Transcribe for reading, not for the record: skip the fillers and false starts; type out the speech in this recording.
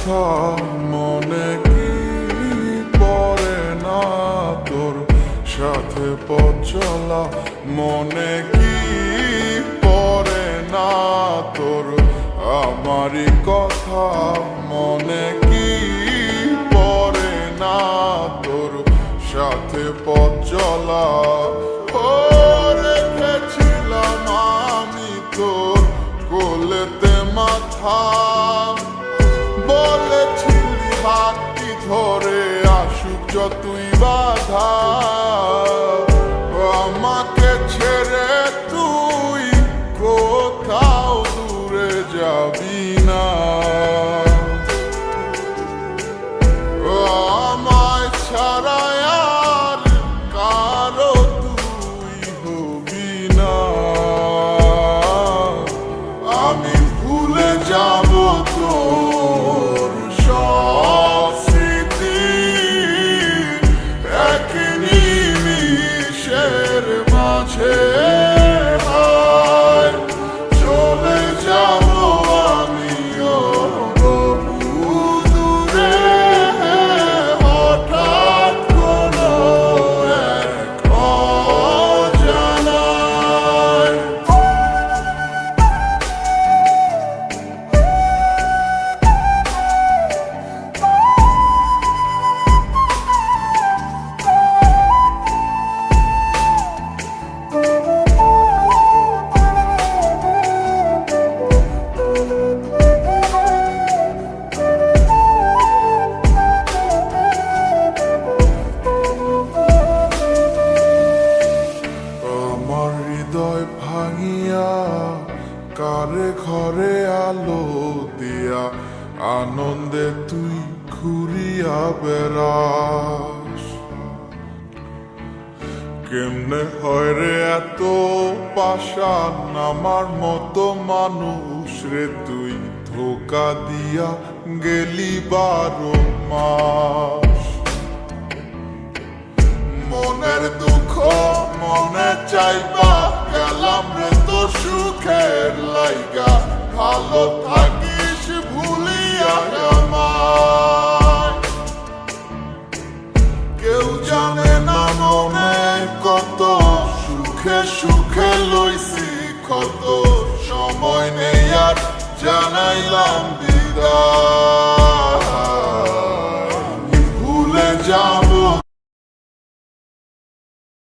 কথা মনে কি পড়ে না তোর সাথে পথ চলা মনে কি পড়ে না তোর আমারই কথা মনে কি পড়ে না তোর সাথে পথ চলা রেখেছিলাম আমি তোর কোলেতে মাথা বলেছিলি হাতটি ধরে আসুক যতই বাধা আমাকে ছেড়ে তুই কোথাও দূরে যাবি না আমায় ছাড়া আর কারো তুই হবি না আমি ভুলে যাব তোর সব স্মৃতি এক নিমিষের মাঝে চলে যাব আমিও বহু দূরে হঠাৎ কোনো এক অজানায় আমার হৃদয় ভাঙিয়া কারে ঘরে আলো দিয়া আনন্দে তুই ঘুরিয়া বেড়াস কেমনে হয় রে এত পাষাণ আমার মতো মানুষ রে তুই ধোকা দিয়া গেলি 12 মাস মনের দুঃখ মনে চাইবা গেলাম রে তোর সুখের লাইগা ভালো থাকিস ভুলিয়া আমায় কেউ জানে না মনে কত সুখে সুখে লইছি ক্ষত সময় নেই আর জানাইলাম বিদায়